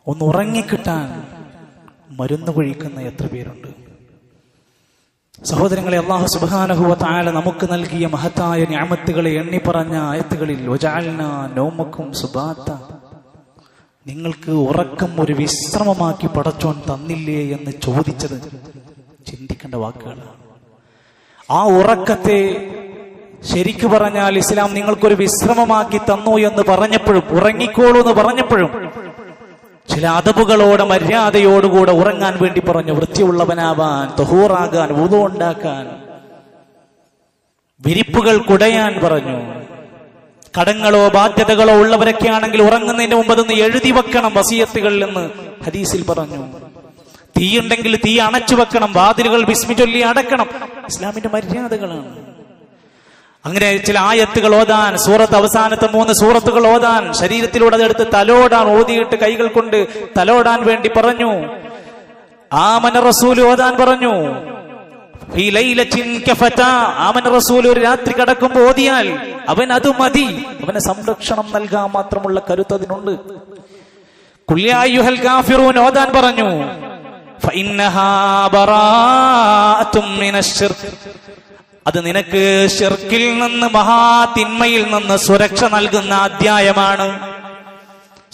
ഒന്ന് ഉറങ്ങിക്കിട്ടാൻ മരുന്ന് കുഴിക്കുന്ന എത്ര പേരുണ്ട്? സഹോദരങ്ങളെ, അല്ലാഹു സുബ്ഹാനഹു വ തആല നമുക്ക് നൽകിയ മഹത്തായ നിഅമത്തുകളെ എണ്ണി പറഞ്ഞ ആയത്തുകളിൽ വജഅൽനാ നൗമക്കും സുബാത, നിങ്ങൾക്ക് ഉറക്കം ഒരു വിശ്രമമാക്കി പടച്ചോൻ തന്നില്ലേ എന്ന് ചോദിച്ചത് ചിന്തിക്കേണ്ട വാക്കുകളാണ്. ആ ഉറക്കത്തെ ശരിക്കു പറഞ്ഞാൽ ഇസ്ലാം നിങ്ങൾക്കൊരു വിശ്രമമാക്കി തന്നു എന്ന് പറഞ്ഞപ്പോഴും, ഉറങ്ങിക്കോളൂ എന്ന് പറഞ്ഞപ്പോഴും ചില അദബുകളോടെ മര്യാദയോടുകൂടെ ഉറങ്ങാൻ വേണ്ടി പറഞ്ഞു. വൃത്തിയുള്ളവനാവാൻ, തഹൂറാകാൻ, വുളു ഉണ്ടാക്കാൻ, വിരിപ്പുകൾ കുടയാൻ പറഞ്ഞു. കടങ്ങളോ ബാധ്യതകളോ ഉള്ളവരൊക്കെ ആണെങ്കിൽ ഉറങ്ങുന്നതിന് മുമ്പ് അതൊന്ന് എഴുതി വെക്കണം വസിയത്തുകളിൽ എന്ന് ഹദീസിൽ പറഞ്ഞു. തീയുണ്ടെങ്കിൽ തീ അണച്ചു വെക്കണം, വാതിലുകൾ ബിസ്മി ചൊല്ലി അടക്കണം. ഇസ്ലാമിന്റെ മര്യാദകളാണ്. അങ്ങനെ ചില ആയത്തുകൾ ഓതാൻ, സൂറത്ത് അവസാനത്തെ 3 സൂറത്തുകൾ ഓതാൻ, ശരീരത്തിലൂടെ അതെടുത്ത് തലോടാൻ, ഓതിയിട്ട് കൈകൾ കൊണ്ട് തലോടാൻ വേണ്ടി പറഞ്ഞു. ആമന റസൂൽ ഓതാൻ പറഞ്ഞു. ആമന റസൂൽ ഒരു രാത്രി കിടക്കുമ്പോൾ ഓതിയാൽ അവൻ അത് മതി, അവന് സംരക്ഷണം നൽകാൻ മാത്രമുള്ള കരുത്ത് അതിനുണ്ട്. ഖുൽ യാ അയ്യുഹൽ കാഫിറൂൻ ഓതാൻ പറഞ്ഞു. ഫഇന്നഹാ ബറാഅത്തും മിനശ്ശിർക്ക്, അത് നിനക്ക് ശിർക്കിൽ നിന്ന്, മഹാതിന്മയിൽ നിന്ന് സുരക്ഷ നൽകുന്ന അധ്യായമാണ്.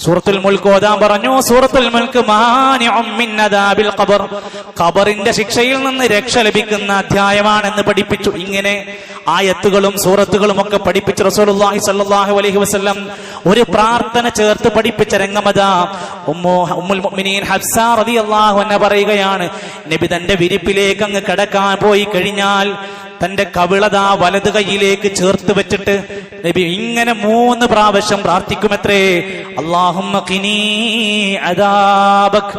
സൂറത്തുൽ മുൽക്ക് ഓതാൻ പറഞ്ഞു. സൂറത്തുൽ മുൽക്ക് മാനിഉം മിൻ അദാബിൽ ഖബർ, ഖബറിന്റെ ശിക്ഷയിൽ നിന്ന് രക്ഷ ലഭിക്കുന്ന അധ്യായമാണെന്ന് പഠിപ്പിച്ചു. ഇങ്ങനെ ആയത്തുകളും സൂറത്തുകളും ഒക്കെ പഠിപ്പിച്ച റസൂലുള്ളാഹി സ്വല്ലല്ലാഹു അലൈഹി വസല്ലം ഒരു പ്രാർത്ഥന ചേർത്ത് പഠിപ്പിച്ച രംഗമതാ ഉമ്മുൽ മുഅ്മിനീൻ ഹഫ്സ റളിയല്ലാഹു അൻഹ പറയുകയാണ്, നബി തന്റെ വിരിപ്പിലേക്ക് അങ്ങ് കിടക്കാൻ പോയി കഴിഞ്ഞാൽ തന്റെ കവിളത വലത് കൈയിലേക്ക് ചേർത്ത് വെച്ചിട്ട് നബി ഇങ്ങനെ 3 പ്രാവശ്യം പ്രാർത്ഥിക്കുമത്രേ. അല്ലാഹുമ്മ ഖിനീ അദാബക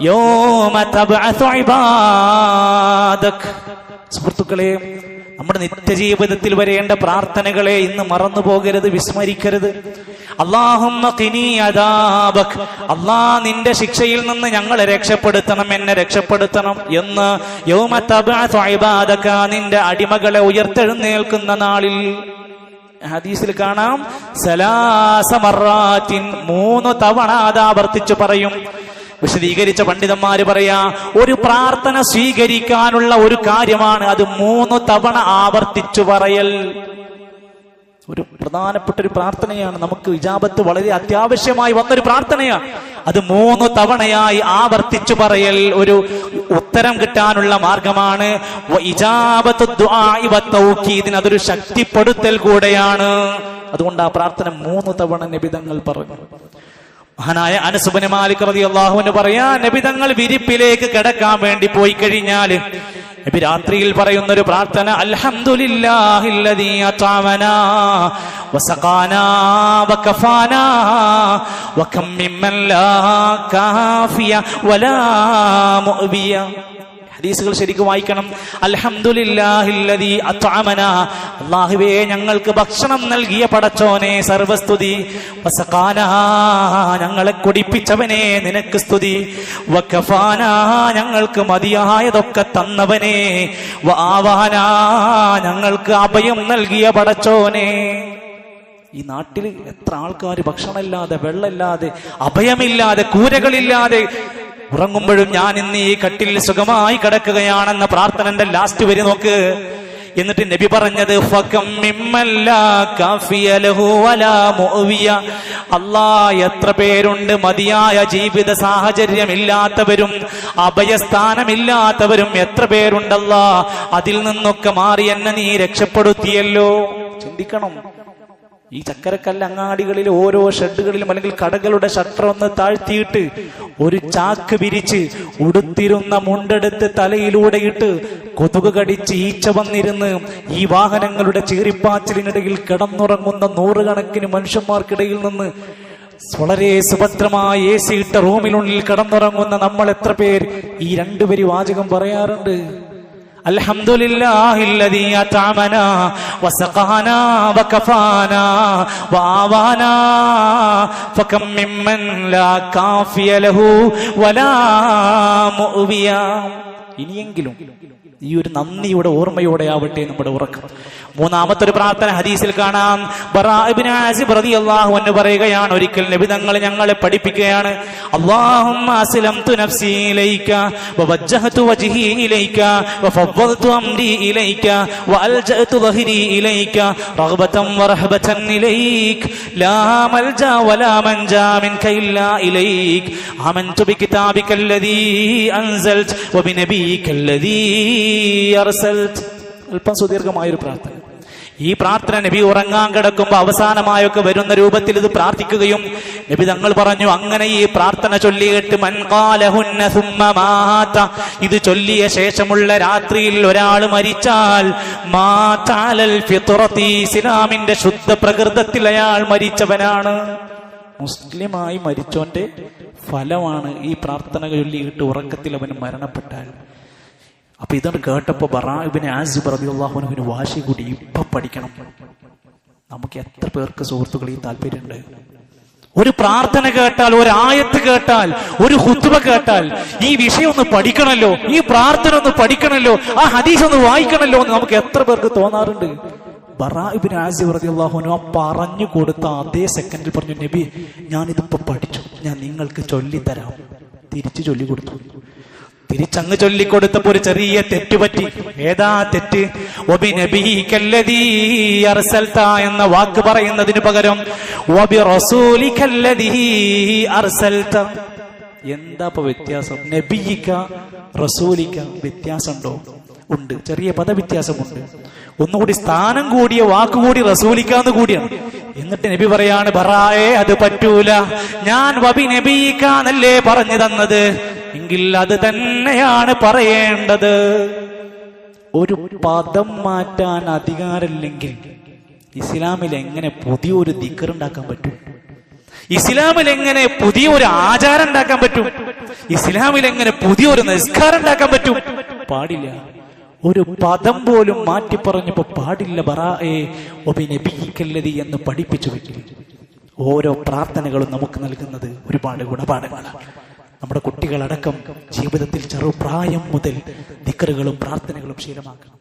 യൗമ തബ്അസു ഇബാദക. സുഹൃത്തുക്കളെ, നമ്മുടെ നിത്യജീവിതത്തിൽ വരേണ്ട പ്രാർത്ഥനകളെ ഇന്ന് മറന്നു പോകരുത്, വിസ്മരിക്കരുത്. അല്ലാഹുമ്മ ഖിനീ അദാബക, അല്ലാ നിന്റെ ശിക്ഷയിൽ നിന്ന് ഞങ്ങളെ രക്ഷപ്പെടുത്തണം, എന്നെ രക്ഷപ്പെടുത്തണം എന്ന്. യൗമ തബ്അസു ഇബാദക, നിന്റെ അടിമകളെ ഉയർത്തെഴുന്നേൽക്കുന്ന നാളിൽ. ഹദീസിൽ കാണാം, സലാസ മറാത്തിൻ, 3 തവണ ആവർത്തിച്ചു പറയും. വിശദീകരിച്ച പണ്ഡിതന്മാര് പറയാ, ഒരു പ്രാർത്ഥന സ്വീകരിക്കാനുള്ള ഒരു കാര്യമാണ് അത് 3 തവണ ആവർത്തിച്ചു പറയൽ. ഒരു പ്രധാനപ്പെട്ട ഒരു പ്രാർത്ഥനയാണ്. നമുക്ക് ഇജാബത്ത് വളരെ അത്യാവശ്യമായി വന്നൊരു പ്രാർത്ഥനയാണ്. അത് 3 തവണയായി ആവർത്തിച്ചു പറയൽ ഒരു ഉത്തരം കിട്ടാനുള്ള മാർഗമാണ്. ഇജാബത്തു ദുആഇ വതൗകീദിന് അതൊരു ശക്തിപ്പെടുത്തൽ കൂടെയാണ്. അതുകൊണ്ട് ആ പ്രാർത്ഥന 3 തവണ നബി തങ്ങൾ പറഞ്ഞു. മഹാനായ അനസ് ഇബ്നു മാലിക് റളിയല്ലാഹു അൻഹു പറയാ, നബി തങ്ങൾ വിരിപ്പിലേക്ക് കിടക്കാൻ വേണ്ടി പോയി കഴിഞ്ഞാൽ നബി രാത്രിയിൽ പറയുന്ന ഒരു പ്രാർത്ഥന, അൽഹംദുലില്ലാഹില്ലദീ അത്അമനാ വസഖാനാ വകഫാനാ വകം മിമ്മൻ ലാ കാഫിയ വലാ മുഅ്ബിയ. ഹദീസുകൾ ശരിക്കും വായിക്കണം. അൽഹംദുലില്ലാഹില്ലദീ അത്അമനാ, അല്ലാഹുവേ ഞങ്ങൾക്ക് ഭക്ഷണം നൽകിയ പടച്ചോനെ സർവസ്തുതി. വസഖാനാ, ഞങ്ങളെ കുടിപ്പിച്ചവനെ നിനക്ക് സ്തുതി. വകഫാനാ, ഞങ്ങൾക്ക് മതിയായതൊക്കെ തന്നവനെ. വആവാനാ, ഞങ്ങൾക്ക് അഭയം നൽകിയ പടച്ചോനെ. ഈ നാട്ടിൽ എത്ര ആൾക്കാർ ഭക്ഷണമില്ലാതെ, വെള്ളമില്ലാതെ, അഭയമില്ലാതെ, കൂരകളില്ലാതെ ഉറങ്ങുമ്പോഴും ഞാൻ ഇന്ന് ഈ കട്ടിൽ സുഖമായി കിടക്കുകയാണെന്ന പ്രാർത്ഥനന്റെ ലാസ്റ്റ് വരി നോക്ക്. എന്നിട്ട് നബി പറഞ്ഞത്, ഫകം മിമ്മൻ ലാ കാഫിയ ലഹു വലാ മുഅ്വിയ. അല്ലാ, എത്ര പേരുണ്ട് മതിയായ ജീവിത സാഹചര്യമില്ലാത്തവരും അഭയസ്ഥാനമില്ലാത്തവരും എത്ര പേരുണ്ടല്ലാ. അതിൽ നിന്നൊക്കെ മാറി എന്നെ നീ രക്ഷപ്പെടുത്തിയല്ലോ. ചിന്തിക്കണം. ഈ ചക്കരക്കല്ല് അങ്ങാടികളിൽ ഓരോ ഷെഡുകളിലും അല്ലെങ്കിൽ കടകളുടെ ഷട്ടർ ഒന്ന് താഴ്ത്തിയിട്ട് ഒരു ചാക്ക് വിരിച്ച് ഉടുത്തിരുന്ന മുണ്ടെടുത്ത് തലയിലൂടെ ഇട്ട് കൊതുക് കടിച്ച് ഈച്ച വന്നിരുന്ന് ഈ വാഹനങ്ങളുടെ ചീറിപ്പാച്ചിലിനിടയിൽ കിടന്നുറങ്ങുന്ന 100 കണക്കിന് മനുഷ്യന്മാർക്കിടയിൽ നിന്ന് വളരെ സുഭദ്രമായ AC ഇട്ട റൂമിനുള്ളിൽ കിടന്നുറങ്ങുന്ന നമ്മൾ എത്ര പേർ ഈ 2 വരി വാചകം പറയാറുണ്ട്? അൽഹംദുലില്ലാഹില്ലദീ അത്അമനാ വസഖാനാ വകഫാനാ വആവാനാ ഫകം മിമ്മൻ ലാ കാഫിയ ലഹു വലാ മുഅ്വിയ. ഇനിയെങ്കിലും ഈ ഒരു നന്ദിയുടെ ഓർമ്മയോടെ ആവട്ടെ നമ്മുടെ ഉറക്കം. മൂന്നാമത്തെ ഒരു പ്രാർത്ഥന ഹദീസിൽ കാണാം. ബറാ ഇബ്നു ആസിബ് റളിയല്ലാഹു അൻഹു പറയുകയാണ്, ഒരിക്കൽ നബി തങ്ങൾ ഞങ്ങളെ പഠിപ്പിക്കുകയാണ്, അല്ലാഹുമ്മ അസ്ലംതു നഫ്സി ഇലൈക വവജ്ജഹതു വജ്ഹി ഇലൈക വഫവ്വൽതു അംരി ഇലൈക വഅൽജഅതു ളഹ്രി ഇലൈക റഗ്ബതൻ വറഹബതൻ ഇലൈക ലാ മൽജാ വലാ മൻജാ മിൻക ഇല്ലാ ഇലൈക ആമൻതു ബികിതാബികല്ലദീ അൻസൽത വബിനബിയികല്ലദീ അർസൽത. അല്പം സുദീർഘമായൊരു പ്രാർത്ഥന. ഈ പ്രാർത്ഥന നബി ഉറങ്ങാൻ കിടക്കുമ്പോൾ അവസാനമായൊക്കെ വരുന്ന രൂപത്തിൽ ഇത് പ്രാർത്ഥിക്കുകയും നബി തങ്ങൾ പറഞ്ഞു, അങ്ങനെ ഈ പ്രാർത്ഥന ചൊല്ലിയിട്ട് മൻ ഖാലഹുന്ന സുമ്മ മാത, ഇത് ചൊല്ലിയ ശേഷമുള്ള രാത്രിയിൽ ഒരാൾ മരിച്ചാൽ മാത അലൽ ഫിത്രതി, ഇസ്ലാമിന്റെ ശുദ്ധ പ്രകൃതത്തിൽ അയാൾ മരിച്ചവനാണ്. മുസ്ലിമായി മരിച്ചോന്റെ ഫലമാണ് ഈ പ്രാർത്ഥന ചൊല്ലിയിട്ട് ഉറക്കത്തിൽ അവന് മരണപ്പെട്ടാൽ. അപ്പൊ ഇതാണ് കേട്ടപ്പോ ബറാ ഇബ്നു ആസിബ് റളിയല്ലാഹു അൻഹുവിന് വാശി കൂടി, ഇപ്പൊ പഠിക്കണം. നമുക്ക് എത്ര പേർക്ക് സുഹൃത്തുക്കൾ ഈ താല്പര്യമുണ്ട്? ഒരു പ്രാർത്ഥന കേട്ടാൽ, ഒരു ആയത്ത് കേട്ടാൽ, ഒരു ഖുത്ബ കേട്ടാൽ ഈ വിഷയം ഒന്ന് പഠിക്കണല്ലോ, ഈ പ്രാർത്ഥന ഒന്ന് പഠിക്കണല്ലോ, ആ ഹദീസ് ഒന്ന് വായിക്കണല്ലോ എന്ന് നമുക്ക് എത്ര പേർക്ക് തോന്നാറുണ്ട്? ബറാ ഇബ്നു ആസിബ് റളിയല്ലാഹു അൻഹു പറഞ്ഞു കൊടുത്ത അതേ സെക്കൻഡിൽ പറഞ്ഞു, നബി ഞാനിതിപ്പോ പഠിച്ചു, ഞാൻ നിങ്ങൾക്ക് ചൊല്ലിത്തരാം. തിരിച്ചു ചൊല്ലിക്കൊടുത്തു. തിരിച്ചങ്ങ് ചൊല്ലിക്കൊടുത്തപ്പോ ഒരു ചെറിയ തെറ്റ് പറ്റി. ഏതാ തെറ്റ്? വബിനബിയികല്ലദീ അർസൽത എന്ന വാക്ക് പറയുന്നതിന് പകരം വബിറസൂലികല്ലദീ അർസൽത. എന്താ ഇപ്പൊ വ്യത്യാസം? നബിയിക റസൂലിക വ്യത്യാസമുണ്ടോ? ഉണ്ട്, ചെറിയ പദവ്യത്യാസമുണ്ട്. ഒന്നുകൂടി സ്ഥാനം കൂടിയ വാക്കുകൂടി റസൂലിക്കാന്ന് കൂടിയാണ്. എന്നിട്ട് നബി പറയാണ്, ബറായെ അത് പറ്റൂല, ഞാൻ വബി നബിയിക്കാന്നല്ലേ പറഞ്ഞു തന്നത്, എങ്കിൽ അത് തന്നെയാണ് പറയേണ്ടത്. ഒരു പദം മാറ്റാൻ അധികാരമില്ലെങ്കിൽ ഇസ്ലാമിൽ എങ്ങനെ പുതിയൊരു ദിക്ർ ഉണ്ടാക്കാൻ പറ്റും? ഇസ്ലാമിൽ എങ്ങനെ പുതിയൊരു ആചാരം ഉണ്ടാക്കാൻ പറ്റും? ഇസ്ലാമിൽ എങ്ങനെ പുതിയൊരു നിസ്കാരം ഉണ്ടാക്കാൻ പറ്റും? പാടില്ല. ഒരു പദം പോലും മാറ്റി പറഞ്ഞപ്പോ പാടില്ല. ബറായെ വബിനബിയികല്ലദീ എന്ന് പഠിപ്പിച്ചു വെക്കും. ഓരോ പ്രാർത്ഥനകളും നമുക്ക് നൽകുന്നത് ഒരുപാട് ഗുണപാഠങ്ങളാണ്. നമ്മുടെ കുട്ടികളടക്കം ജീവിതത്തിൽ ചെറുപ്രായം മുതൽ ദിക്റുകളും പ്രാർത്ഥനകളും ശീലമാക്കണം.